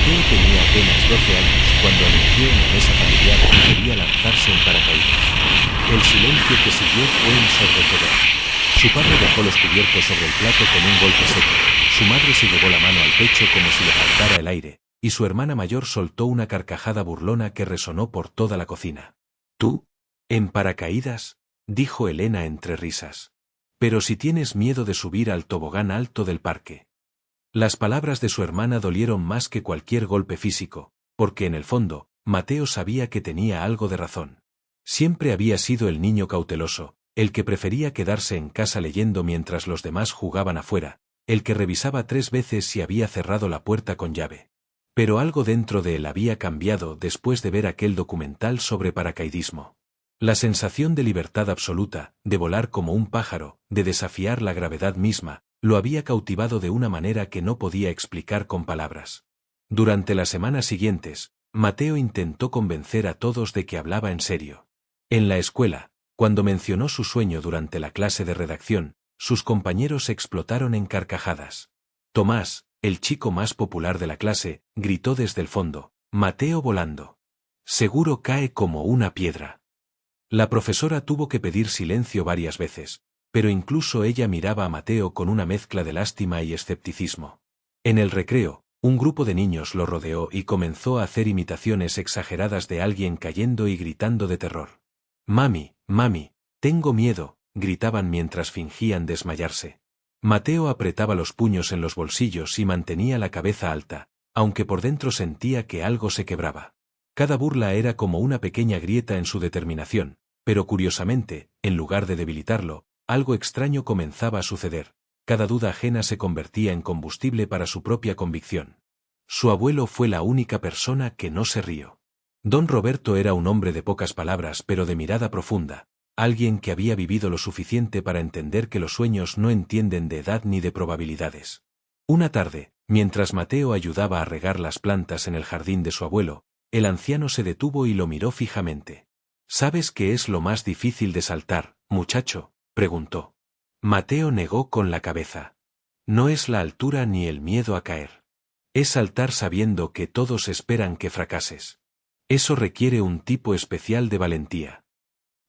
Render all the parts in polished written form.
Mateo tenía apenas 12 años cuando anunció en la mesa familiar que quería lanzarse en paracaídas. El silencio que siguió fue ensordecedor. Su padre dejó los cubiertos sobre el plato con un golpe seco, su madre se llevó la mano al pecho como si le faltara el aire, y su hermana mayor soltó una carcajada burlona que resonó por toda la cocina. ¿Tú? ¿En paracaídas? Dijo Elena entre risas. Pero si tienes miedo de subir al tobogán alto del parque. Las palabras de su hermana dolieron más que cualquier golpe físico, porque en el fondo, Mateo sabía que tenía algo de razón. Siempre había sido el niño cauteloso, el que prefería quedarse en casa leyendo mientras los demás jugaban afuera, el que revisaba 3 veces si había cerrado la puerta con llave. Pero algo dentro de él había cambiado después de ver aquel documental sobre paracaidismo. La sensación de libertad absoluta, de volar como un pájaro, de desafiar la gravedad misma, lo había cautivado de una manera que no podía explicar con palabras. Durante las semanas siguientes, Mateo intentó convencer a todos de que hablaba en serio. En la escuela, cuando mencionó su sueño durante la clase de redacción, sus compañeros explotaron en carcajadas. Tomás, el chico más popular de la clase, gritó desde el fondo, «Mateo volando. Seguro cae como una piedra». La profesora tuvo que pedir silencio varias veces, pero incluso ella miraba a Mateo con una mezcla de lástima y escepticismo. En el recreo, un grupo de niños lo rodeó y comenzó a hacer imitaciones exageradas de alguien cayendo y gritando de terror. «Mami, mami, tengo miedo», gritaban mientras fingían desmayarse. Mateo apretaba los puños en los bolsillos y mantenía la cabeza alta, aunque por dentro sentía que algo se quebraba. Cada burla era como una pequeña grieta en su determinación, pero curiosamente, en lugar de debilitarlo, algo extraño comenzaba a suceder. Cada duda ajena se convertía en combustible para su propia convicción. Su abuelo fue la única persona que no se rió. Don Roberto era un hombre de pocas palabras pero de mirada profunda, alguien que había vivido lo suficiente para entender que los sueños no entienden de edad ni de probabilidades. Una tarde, mientras Mateo ayudaba a regar las plantas en el jardín de su abuelo, el anciano se detuvo y lo miró fijamente. «¿Sabes qué es lo más difícil de saltar, muchacho?», preguntó. Mateo negó con la cabeza. «No es la altura ni el miedo a caer. Es saltar sabiendo que todos esperan que fracases. Eso requiere un tipo especial de valentía».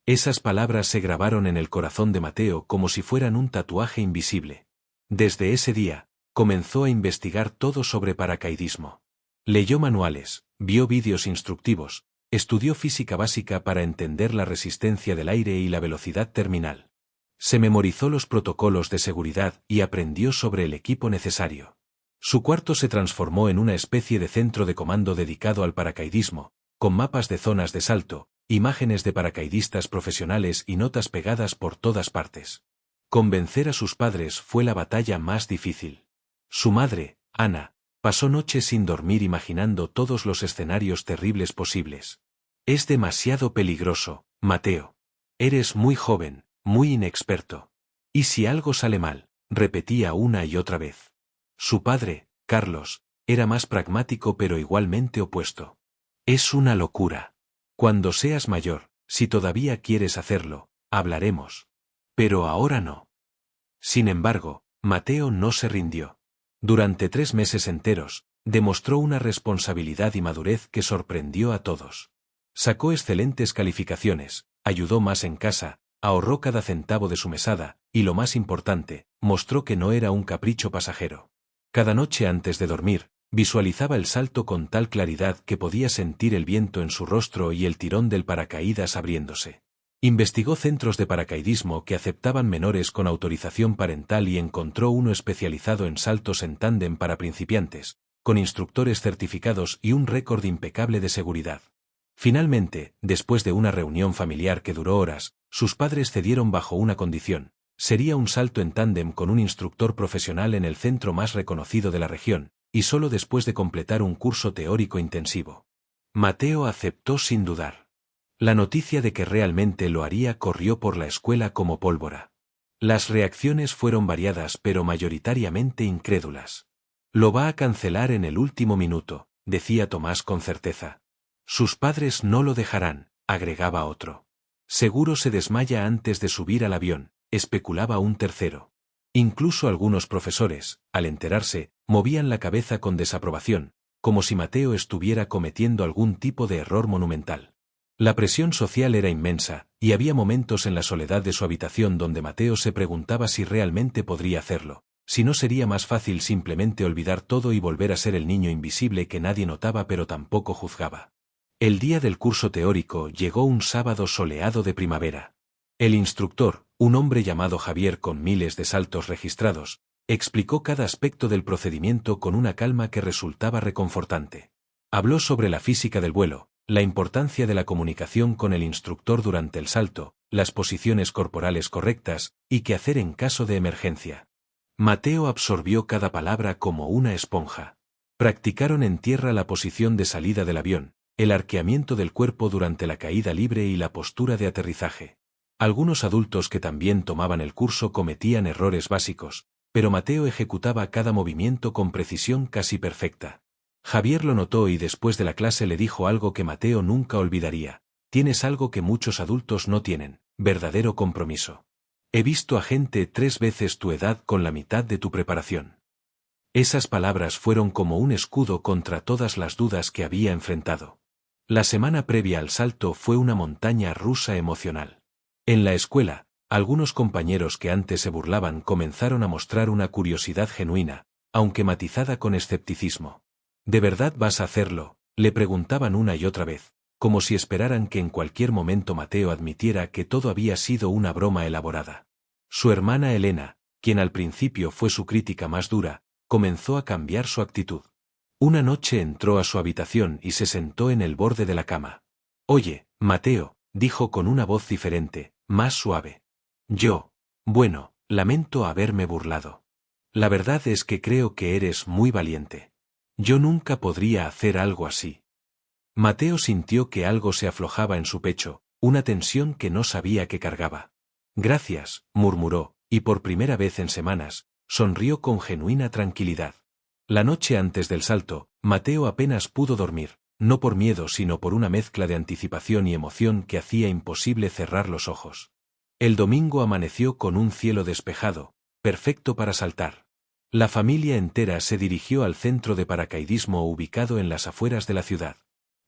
Esas palabras se grabaron en el corazón de Mateo como si fueran un tatuaje invisible. Desde ese día, comenzó a investigar todo sobre paracaidismo. Leyó manuales, vio vídeos instructivos, estudió física básica para entender la resistencia del aire y la velocidad terminal. Se memorizó los protocolos de seguridad y aprendió sobre el equipo necesario. Su cuarto se transformó en una especie de centro de comando dedicado al paracaidismo, con mapas de zonas de salto, imágenes de paracaidistas profesionales y notas pegadas por todas partes. Convencer a sus padres fue la batalla más difícil. Su madre, Ana, pasó noches sin dormir imaginando todos los escenarios terribles posibles. «Es demasiado peligroso, Mateo. Eres muy joven, muy inexperto. ¿Y si algo sale mal?», repetía una y otra vez. Su padre, Carlos, era más pragmático pero igualmente opuesto. «Es una locura. Cuando seas mayor, si todavía quieres hacerlo, hablaremos. Pero ahora no». Sin embargo, Mateo no se rindió. Durante 3 meses enteros, demostró una responsabilidad y madurez que sorprendió a todos. Sacó excelentes calificaciones, ayudó más en casa, ahorró cada centavo de su mesada, y lo más importante, mostró que no era un capricho pasajero. Cada noche antes de dormir, visualizaba el salto con tal claridad que podía sentir el viento en su rostro y el tirón del paracaídas abriéndose. Investigó centros de paracaidismo que aceptaban menores con autorización parental y encontró uno especializado en saltos en tándem para principiantes, con instructores certificados y un récord impecable de seguridad. Finalmente, después de una reunión familiar que duró horas, sus padres cedieron bajo una condición: sería un salto en tándem con un instructor profesional en el centro más reconocido de la región, y solo después de completar un curso teórico intensivo. Mateo aceptó sin dudar. La noticia de que realmente lo haría corrió por la escuela como pólvora. Las reacciones fueron variadas pero mayoritariamente incrédulas. «Lo va a cancelar en el último minuto», decía Tomás con certeza. «Sus padres no lo dejarán», agregaba otro. «Seguro se desmaya antes de subir al avión», especulaba un tercero. Incluso algunos profesores, al enterarse, movían la cabeza con desaprobación, como si Mateo estuviera cometiendo algún tipo de error monumental. La presión social era inmensa, y había momentos en la soledad de su habitación donde Mateo se preguntaba si realmente podría hacerlo, si no sería más fácil simplemente olvidar todo y volver a ser el niño invisible que nadie notaba pero tampoco juzgaba. El día del curso teórico llegó un sábado soleado de primavera. El instructor, un hombre llamado Javier con miles de saltos registrados, explicó cada aspecto del procedimiento con una calma que resultaba reconfortante. Habló sobre la física del vuelo, la importancia de la comunicación con el instructor durante el salto, las posiciones corporales correctas, y qué hacer en caso de emergencia. Mateo absorbió cada palabra como una esponja. Practicaron en tierra la posición de salida del avión, el arqueamiento del cuerpo durante la caída libre y la postura de aterrizaje. Algunos adultos que también tomaban el curso cometían errores básicos, pero Mateo ejecutaba cada movimiento con precisión casi perfecta. Javier lo notó y después de la clase le dijo algo que Mateo nunca olvidaría: tienes algo que muchos adultos no tienen, verdadero compromiso. He visto a gente 3 veces tu edad con la mitad de tu preparación. Esas palabras fueron como un escudo contra todas las dudas que había enfrentado. La semana previa al salto fue una montaña rusa emocional. En la escuela, algunos compañeros que antes se burlaban comenzaron a mostrar una curiosidad genuina, aunque matizada con escepticismo. ¿De verdad vas a hacerlo?, le preguntaban una y otra vez, como si esperaran que en cualquier momento Mateo admitiera que todo había sido una broma elaborada. Su hermana Elena, quien al principio fue su crítica más dura, comenzó a cambiar su actitud. Una noche entró a su habitación y se sentó en el borde de la cama. «Oye, Mateo», dijo con una voz diferente, más suave. Bueno, lamento haberme burlado. La verdad es que creo que eres muy valiente. Yo nunca podría hacer algo así». Mateo sintió que algo se aflojaba en su pecho, una tensión que no sabía que cargaba. «Gracias», murmuró, y por primera vez en semanas, sonrió con genuina tranquilidad. La noche antes del salto, Mateo apenas pudo dormir, no por miedo sino por una mezcla de anticipación y emoción que hacía imposible cerrar los ojos. El domingo amaneció con un cielo despejado, perfecto para saltar. La familia entera se dirigió al centro de paracaidismo ubicado en las afueras de la ciudad.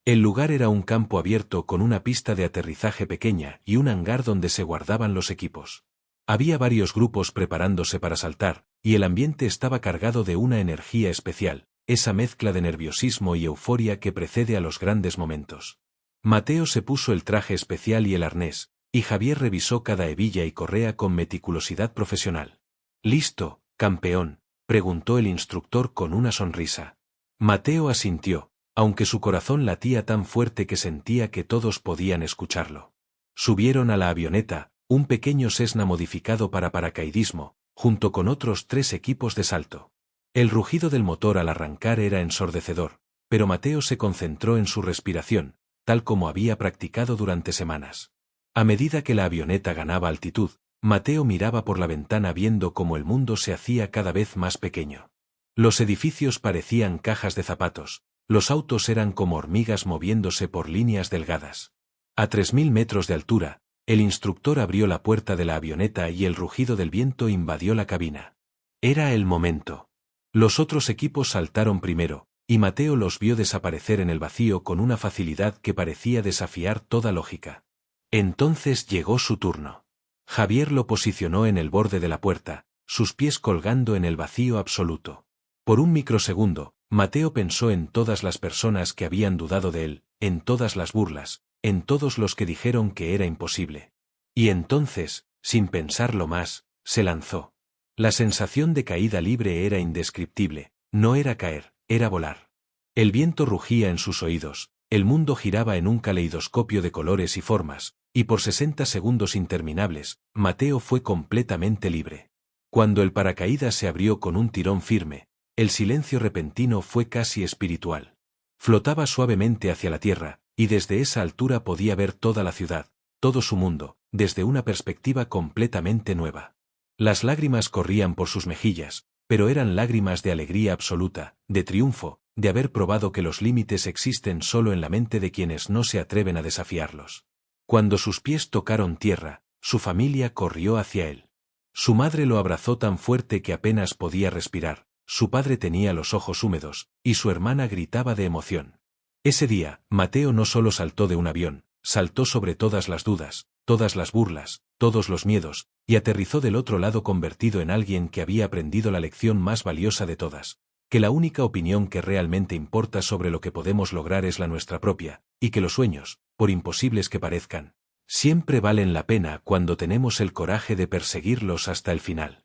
El lugar era un campo abierto con una pista de aterrizaje pequeña y un hangar donde se guardaban los equipos. Había varios grupos preparándose para saltar, y el ambiente estaba cargado de una energía especial, esa mezcla de nerviosismo y euforia que precede a los grandes momentos. Mateo se puso el traje especial y el arnés, y Javier revisó cada hebilla y correa con meticulosidad profesional. «¿Listo, campeón?», preguntó el instructor con una sonrisa. Mateo asintió, aunque su corazón latía tan fuerte que sentía que todos podían escucharlo. Subieron a la avioneta, un pequeño Cessna modificado para paracaidismo, junto con otros 3 equipos de salto. El rugido del motor al arrancar era ensordecedor, pero Mateo se concentró en su respiración, tal como había practicado durante semanas. A medida que la avioneta ganaba altitud, Mateo miraba por la ventana viendo cómo el mundo se hacía cada vez más pequeño. Los edificios parecían cajas de zapatos, los autos eran como hormigas moviéndose por líneas delgadas. A 3000 metros de altura, el instructor abrió la puerta de la avioneta y el rugido del viento invadió la cabina. Era el momento. Los otros equipos saltaron primero, y Mateo los vio desaparecer en el vacío con una facilidad que parecía desafiar toda lógica. Entonces llegó su turno. Javier lo posicionó en el borde de la puerta, sus pies colgando en el vacío absoluto. Por un microsegundo, Mateo pensó en todas las personas que habían dudado de él, en todas las burlas, en todos los que dijeron que era imposible. Y entonces, sin pensarlo más, se lanzó. La sensación de caída libre era indescriptible, no era caer, era volar. El viento rugía en sus oídos, el mundo giraba en un caleidoscopio de colores y formas, y por 60 segundos interminables, Mateo fue completamente libre. Cuando el paracaídas se abrió con un tirón firme, el silencio repentino fue casi espiritual. Flotaba suavemente hacia la tierra, y desde esa altura podía ver toda la ciudad, todo su mundo, desde una perspectiva completamente nueva. Las lágrimas corrían por sus mejillas, pero eran lágrimas de alegría absoluta, de triunfo, de haber probado que los límites existen solo en la mente de quienes no se atreven a desafiarlos. Cuando sus pies tocaron tierra, su familia corrió hacia él. Su madre lo abrazó tan fuerte que apenas podía respirar, Su padre tenía los ojos húmedos, y su hermana gritaba de emoción. Ese día, Mateo no solo saltó de un avión, saltó sobre todas las dudas, todas las burlas, todos los miedos, y aterrizó del otro lado convertido en alguien que había aprendido la lección más valiosa de todas, que la única opinión que realmente importa sobre lo que podemos lograr es la nuestra propia, y que los sueños, por imposibles que parezcan, siempre valen la pena cuando tenemos el coraje de perseguirlos hasta el final.